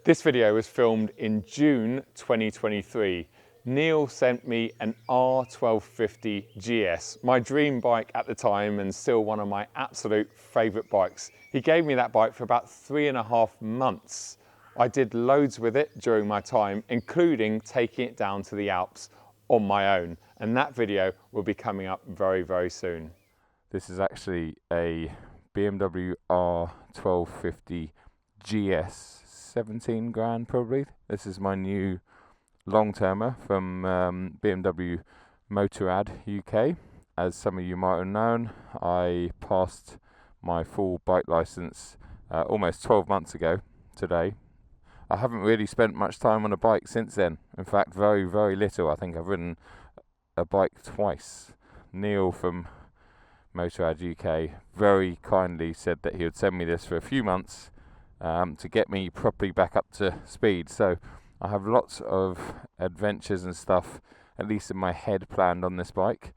This video was filmed in June 2023. Neil sent me an R1250 GS, my dream bike at the time and still one of my absolute favourite bikes. He gave me that bike for about 3.5 months. I did loads with it during my time, including taking it down to the Alps on my own. And that video will be coming up very, very soon. This is actually a BMW R 1250 GS, 17 grand probably. This is my new long-termer from BMW Motorrad UK. As some of you might have known, I passed my full bike license almost 12 months ago today. I haven't really spent much time on a bike since then. In fact, very, very little. I think I've ridden a bike twice. Neil from Motorrad UK very kindly said that he would send me this for a few months to get me properly back up to speed. So I have lots of adventures and stuff, at least in my head, planned on this bike.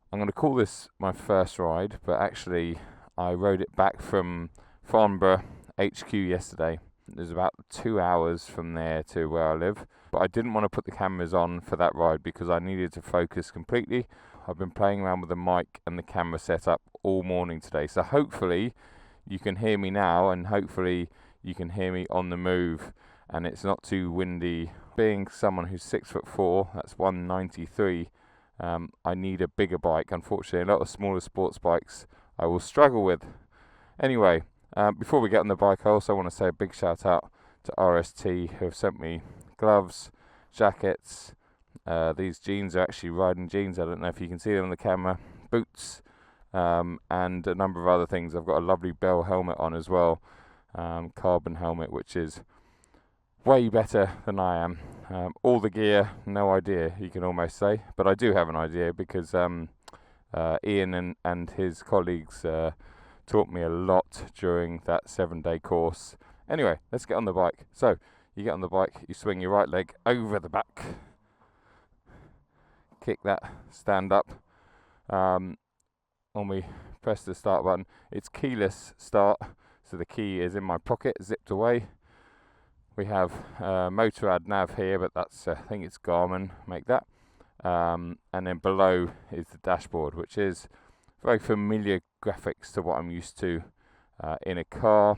I'm going to call this my first ride, but actually I rode it back from Farnborough HQ yesterday. There's about 2 hours from there to where I live, but I didn't want to put the cameras on for that ride because I needed to focus completely. I've been playing around with the mic and the camera setup all morning today, so hopefully you can hear me now and hopefully you can hear me on the move and it's not too windy. Being someone who's 6'4", that's 193, I need a bigger bike. Unfortunately, a lot of smaller sports bikes I will struggle with. Anyway, before we get on the bike, I also want to say a big shout out to RST who have sent me gloves, jackets. These jeans are actually riding jeans. I don't know if you can see them on the camera. Boots, and a number of other things. I've got a lovely Bell helmet on as well, carbon helmet, which is way better than I am. All the gear, no idea, you can almost say, but I do have an idea because Ian and his colleagues taught me a lot during that 7-day course. Anyway, let's get on the bike. So you get on the bike, you swing your right leg over the back, kick that, stand up. When we press the start button, it's keyless start, so the key is in my pocket, zipped away. We have Motorrad nav here, but that's I think it's Garmin, make that. And then below is the dashboard, which is very familiar graphics to what I'm used to in a car.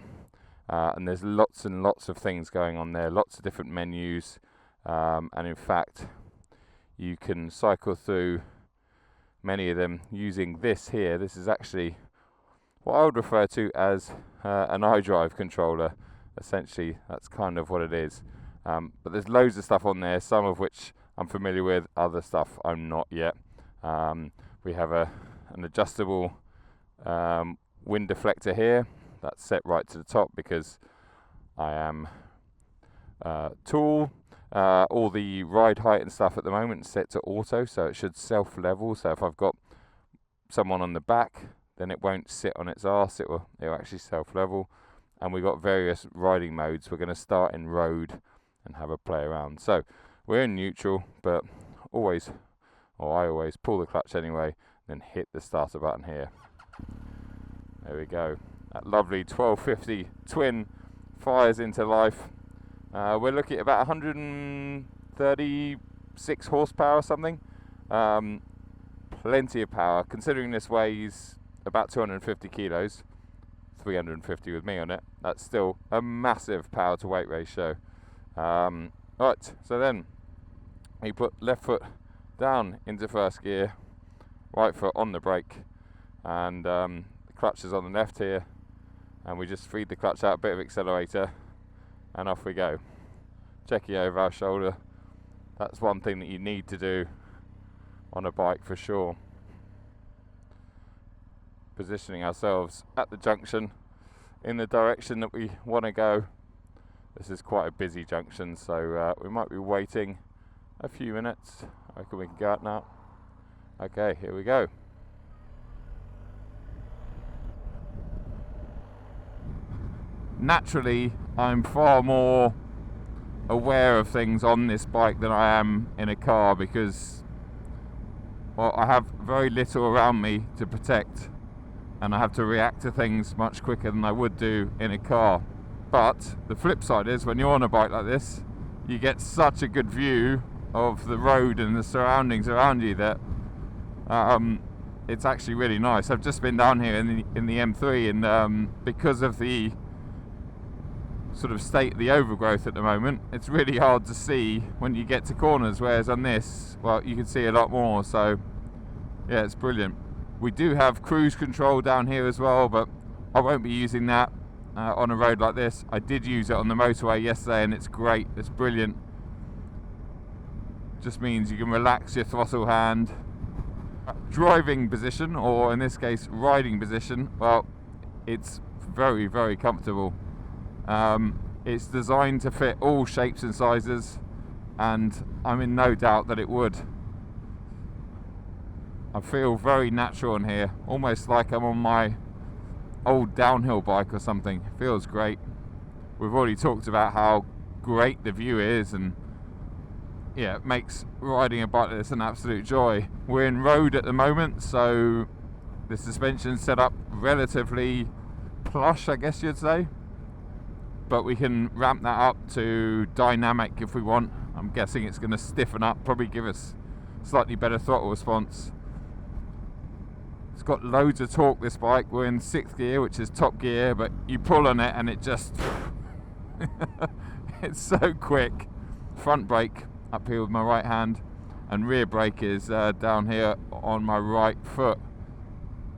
And there's lots and lots of things going on there, lots of different menus. And in fact, you can cycle through many of them using this here. This is actually what I would refer to as an iDrive controller. Essentially, that's kind of what it is. But there's loads of stuff on there, some of which I'm familiar with, other stuff I'm not yet. We have an adjustable wind deflector here. That's set right to the top because I am tall. All the ride height and stuff at the moment is set to auto, so it should self-level. So if I've got someone on the back, then it won't sit on its arse, it'll actually self-level. And we've got various riding modes. We're going to start in road and have a play around. So we're in neutral, but I always pull the clutch anyway, then hit the starter button here. There we go. That lovely 1250 twin fires into life. We're looking at about 136 horsepower or something. Plenty of power, considering this weighs about 250 kilos. 350 with me on it. That's still a massive power to weight ratio. Right, so then we put left foot down into first gear, right foot on the brake, and the clutch is on the left here, and we just feed the clutch out, a bit of accelerator, and off we go. Checking over our shoulder. That's one thing that you need to do on a bike for sure. Positioning ourselves at the junction in the direction that we want to go. This is quite a busy junction, so we might be waiting a few minutes. I reckon we can go out now. Okay, here we go. Naturally, I'm far more aware of things on this bike than I am in a car because, well, I have very little around me to protect and I have to react to things much quicker than I would do in a car. But the flip side is, when you're on a bike like this, you get such a good view of the road and the surroundings around you that it's actually really nice. I've just been down here in the M3, and because of the sort of state of the overgrowth at the moment, it's really hard to see when you get to corners, whereas on this, well, you can see a lot more. So yeah, it's brilliant. We do have cruise control down here as well, but I won't be using that on a road like this. I did use it on the motorway yesterday, and it's great. It's brilliant. Just means you can relax your throttle hand. Driving position, or in this case riding position, well, it's very, very comfortable. It's designed to fit all shapes and sizes, and I'm in no doubt that it would. I feel very natural in here, almost like I'm on my old downhill bike or something. It feels great. We've already talked about how great the view is, and yeah, it makes riding a bike like this an absolute joy. We're in road at the moment, so the suspension's set up relatively plush, I guess you'd say, but we can ramp that up to dynamic if we want. I'm guessing it's going to stiffen up, probably give us slightly better throttle response. It's got loads of torque, this bike. We're in 6th gear, which is top gear, but you pull on it and it just it's so quick. Front brake up here with my right hand, and rear brake is down here on my right foot.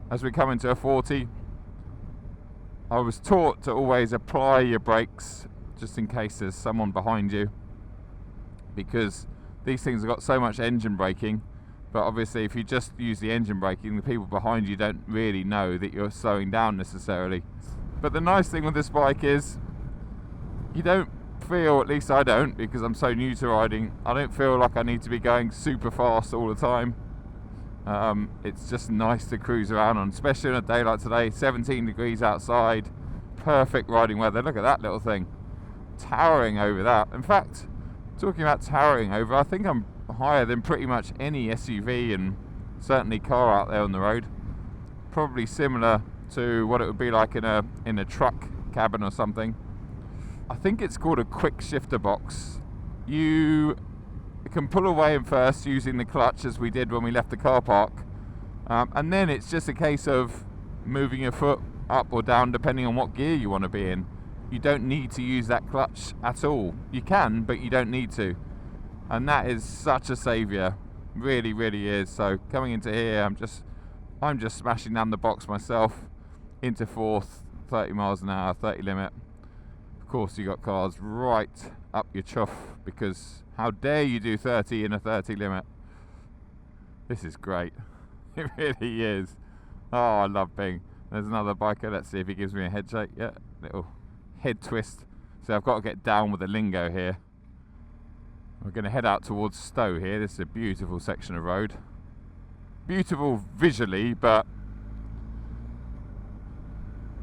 As we come into a 40, I was taught to always apply your brakes just in case there's someone behind you, because these things have got so much engine braking. But obviously if you just use the engine braking, the people behind you don't really know that you're slowing down necessarily. But the nice thing with this bike is you don't feel, at least I don't, because I'm so new to riding, I don't feel like I need to be going super fast all the time. It's just nice to cruise around on, especially on a day like today. 17 degrees outside, perfect riding weather. Look at that little thing, towering over that. In fact, talking about towering over, I think I'm higher than pretty much any SUV and certainly car out there on the road. Probably similar to what it would be like in a truck cabin or something. I think it's called a quick shifter box. You can pull away in first using the clutch, as we did when we left the car park, and then it's just a case of moving your foot up or down depending on what gear you want to be in. You don't need to use that clutch at all. You can, but you don't need to, and that is such a saviour. Really, really is. So coming into here, I'm just smashing down the box myself into 4th, 30 miles an hour, 30 limit. Of course, you got cars right up your chuff, because how dare you do 30 in a 30 limit? This is great. It really is. Oh, I love being. There's another biker. Let's see if he gives me a head shake. Yeah, little head twist. So I've got to get down with the lingo here. We're going to head out towards Stowe here. This is a beautiful section of road. Beautiful visually, but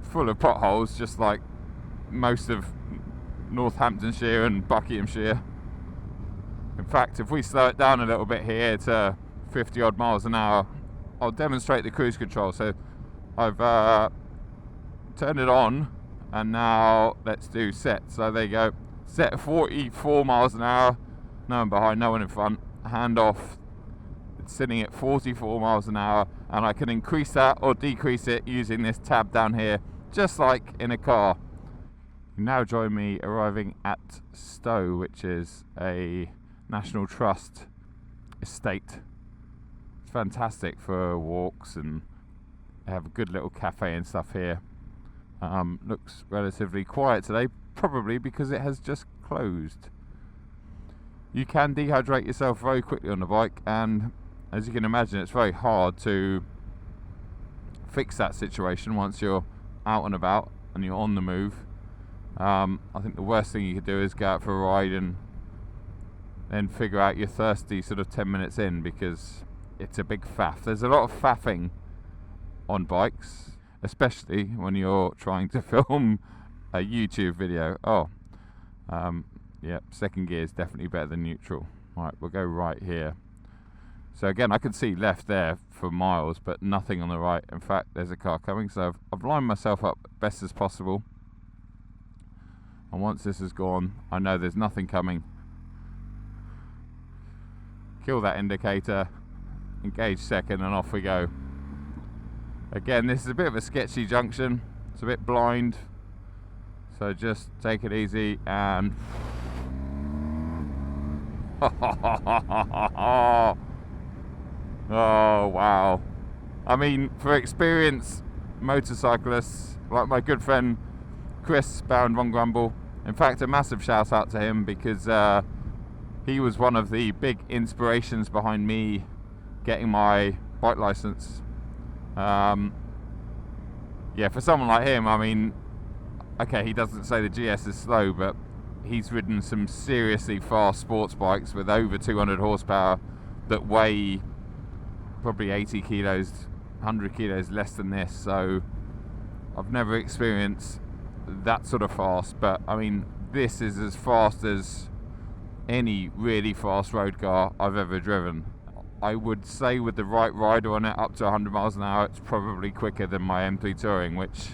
full of potholes, just like most of Northamptonshire and Buckinghamshire. In fact, if we slow it down a little bit here to 50 odd miles an hour, I'll demonstrate the cruise control. So I've turned it on, and now let's do set. So there you go, set at 44 miles an hour, no one behind, no one in front, hand off. It's sitting at 44 miles an hour, and I can increase that or decrease it using this tab down here, just like in a car. You now join me arriving at Stowe, which is a National Trust estate. It's fantastic for walks, and they have a good little cafe and stuff here. Looks relatively quiet today, probably because it has just closed. You can dehydrate yourself very quickly on the bike, and as you can imagine, it's very hard to fix that situation once you're out and about and you're on the move. I think the worst thing you could do is go out for a ride and then figure out you're thirsty sort of 10 minutes in, because it's a big faff. There's a lot of faffing on bikes, especially when you're trying to film a YouTube video. Yeah, 2nd gear is definitely better than neutral. Right, we'll go right here. So again, I can see left there for miles, but nothing on the right. In fact, there's a car coming, so I've lined myself up best as possible. And once this is gone, I know there's nothing coming. Kill that indicator, engage second, and off we go. Again, this is a bit of a sketchy junction. It's a bit blind, so just take it easy and oh wow. I mean, for experienced motorcyclists like my good friend Chris Baron von Grumble, in fact a massive shout out to him, because he was one of the big inspirations behind me getting my bike license. Yeah, for someone like him, I mean, okay, he doesn't say the GS is slow, but he's ridden some seriously fast sports bikes with over 200 horsepower that weigh probably 80 kilos, 100 kilos less than this. So I've never experienced that sort of fast, but I mean, this is as fast as any really fast road car I've ever driven. I would say with the right rider on it, up to 100 miles an hour, it's probably quicker than my M3 Touring, which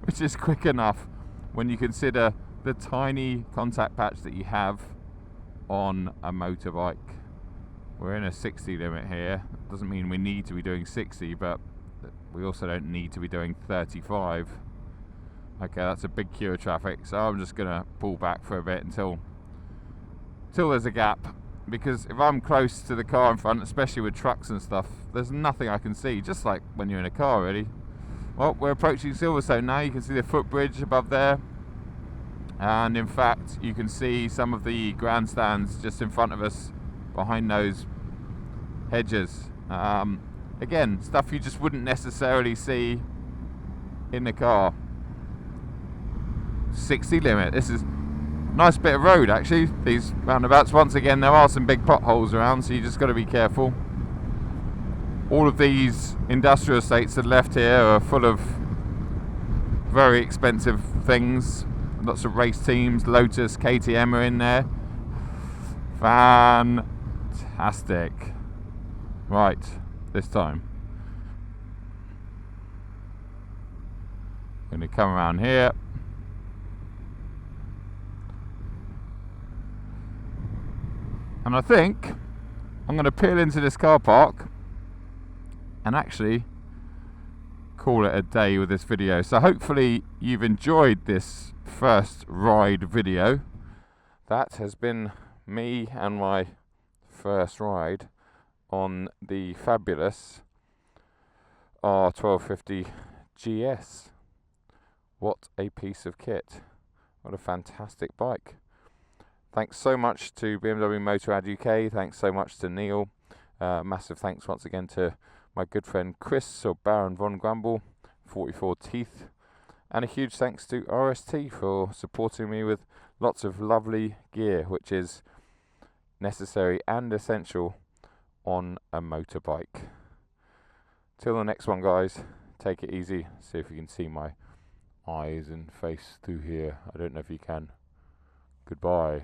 which is quick enough when you consider the tiny contact patch that you have on a motorbike. We're in a 60 limit here. Doesn't mean we need to be doing 60, but we also don't need to be doing 35. Okay, that's a big queue of traffic, so I'm just gonna pull back for a bit until there's a gap, because if I'm close to the car in front, especially with trucks and stuff, there's nothing I can see, just like when you're in a car really. Well, we're approaching Silverstone now. You can see the footbridge above there, and in fact you can see some of the grandstands just in front of us behind those hedges. Again, stuff you just wouldn't necessarily see in the car. 60 limit. This is a nice bit of road actually, these roundabouts. Once again, there are some big potholes around, so you just got to be careful. All of these industrial estates that are left here are full of very expensive things. Lots of race teams, Lotus, KTM are in there. Fantastic. Right, this time I'm going to come around here. And I think I'm going to peel into this car park and actually call it a day with this video. So hopefully you've enjoyed this first ride video. That has been me and my first ride on the fabulous R1250 GS. What a piece of kit. What a fantastic bike. Thanks so much to BMW Motorrad UK. Thanks so much to Neil. Massive thanks once again to my good friend Chris, or Baron von Grumble, 44 Teeth. And a huge thanks to RST for supporting me with lots of lovely gear, which is necessary and essential on a motorbike. Till the next one, guys, take it easy. See if you can see my eyes and face through here. I don't know if you can. Goodbye.